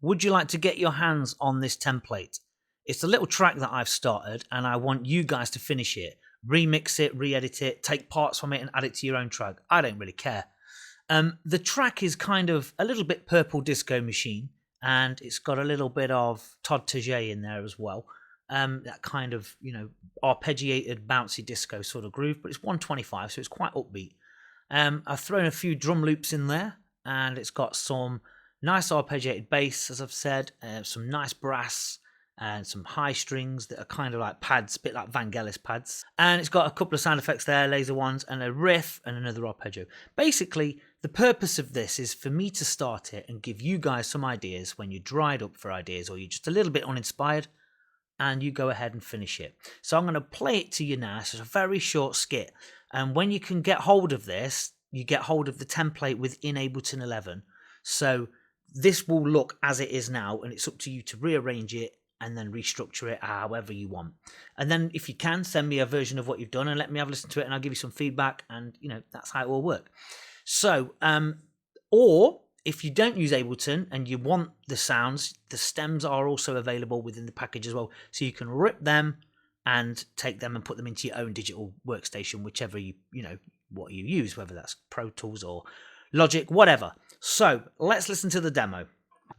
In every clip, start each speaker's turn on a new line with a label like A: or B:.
A: would you like to get your hands on this template? It's a little track that I've started, and I want you guys to finish it, remix it, re-edit it, take parts from it and add it to your own track. I don't really care. The track is kind of a little bit Purple Disco Machine, and it's got a little bit of Todd Terje in there as well. That kind of, arpeggiated, bouncy disco sort of groove, but it's 125, so it's quite upbeat. I've thrown a few drum loops in there, and it's got some nice arpeggiated bass, as I've said, some nice brass, and some high strings that are kind of like pads, a bit like Vangelis pads. And it's got a couple of sound effects there, laser ones, and a riff and another arpeggio. Basically, the purpose of this is for me to start it and give you guys some ideas when you're dried up for ideas or you're just a little bit uninspired, and you go ahead and finish it. So I'm going to play it to you now. It's a very short skit. And when you can get hold of this, you get hold of the template within Ableton 11. So this will look as it is now, and it's up to you to rearrange it and then restructure it however you want. And then if you can, send me a version of what you've done and let me have a listen to it, and I'll give you some feedback, and that's how it will work. So or if you don't use Ableton and you want the sounds, the stems are also available within the package as well, so you can rip them and take them and put them into your own digital workstation, whichever what you use, whether that's Pro Tools or Logic, whatever. So let's listen to the demo.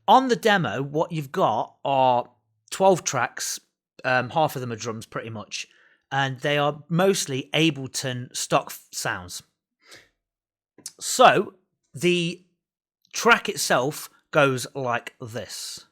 A: On the demo, what you've got are 12 tracks, half of them are drums pretty much, and they are mostly Ableton stock sounds. So the track itself goes like this.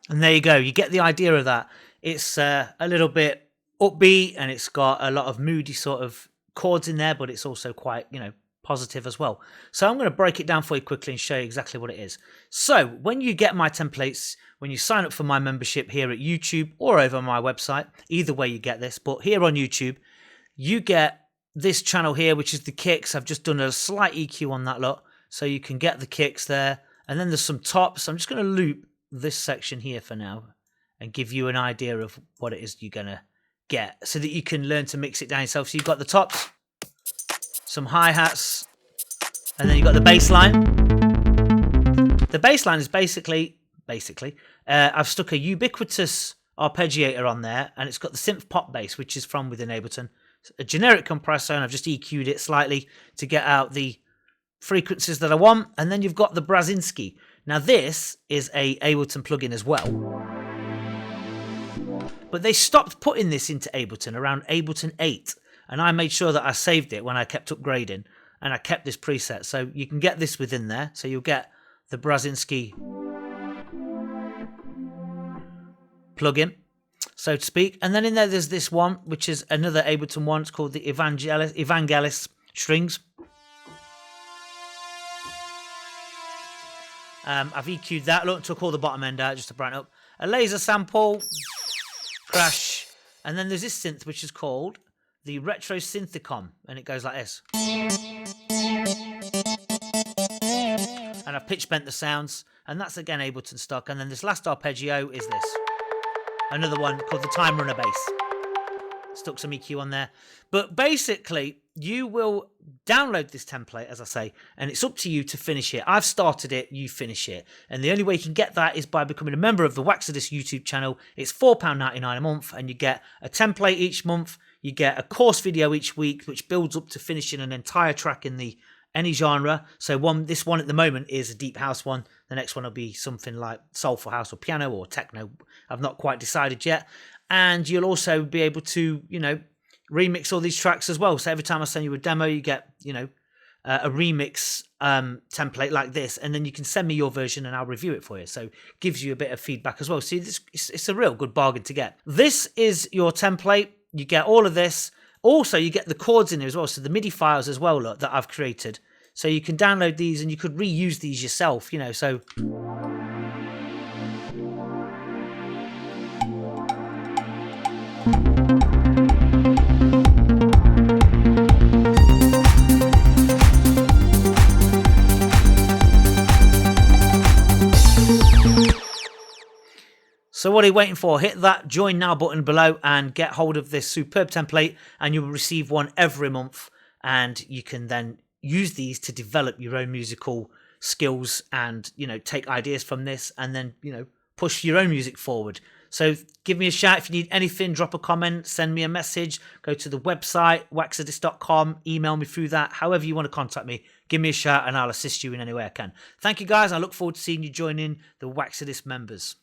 A: And there you go. You get the idea of that. It's a little bit upbeat, and it's got a lot of moody sort of chords in there, but it's also quite, positive as well. So I'm going to break it down for you quickly and show you exactly what it is. So when you get my templates, when you sign up for my membership here at YouTube or over my website, either way you get this, but here on YouTube, you get this channel here, which is the kicks. I've just done a slight EQ on that lot, so you can get the kicks there. And then there's some tops. I'm just going to loop this section here for now and give you an idea of what it is you're going to get so that you can learn to mix it down yourself. So you've got the tops, some hi-hats, and then you've got the bass line. The bass line is basically, I've stuck a ubiquitous arpeggiator on there, and it's got the synth pop bass, which is from within Ableton. It's a generic compressor, and I've just EQ'd it slightly to get out the frequencies that I want. And then you've got the Brzezinski. Now this is a Ableton plugin as well, but they stopped putting this into Ableton around Ableton 8, and I made sure that I saved it when I kept upgrading, and I kept this preset, so you can get this within there. So you'll get the Brzezinski plugin, so to speak, and then in there there's this one, which is another Ableton one. It's called the Vangelis strings. I've EQ'd that. Look, took all the bottom end out just to brighten up. A laser sample, crash, and then there's this synth which is called the Retro Synthicom, and it goes like this. And I've pitch bent the sounds, and that's again Ableton stock. And then this last arpeggio is this, another one called the Time Runner Bass. Stuck some EQ on there. But basically, you will download this template, as I say, and it's up to you to finish it. I've started it, you finish it. And the only way you can get that is by becoming a member of the Waxadis YouTube channel. It's £4.99 a month, and you get a template each month. You get a course video each week, which builds up to finishing an entire track in any genre. So this one at the moment is a deep house one. The next one will be something like soulful house or piano or techno. I've not quite decided yet. And you'll also be able to, remix all these tracks as well. So every time I send you a demo, you get, a remix template like this, and then you can send me your version and I'll review it for you. So it gives you a bit of feedback as well. See, it's a real good bargain to get. This is your template. You get all of this. Also, you get the chords in there as well. So the MIDI files as well, look, that I've created. So you can download these and you could reuse these yourself, so... So what are you waiting for? Hit that join now button below and get hold of this superb template, and you will receive one every month, and you can then use these to develop your own musical skills and, take ideas from this and then, push your own music forward. So give me a shout if you need anything, drop a comment, send me a message, go to the website, waxadis.com, email me through that, however you want to contact me, give me a shout and I'll assist you in any way I can. Thank you guys. I look forward to seeing you join in the Waxadis members.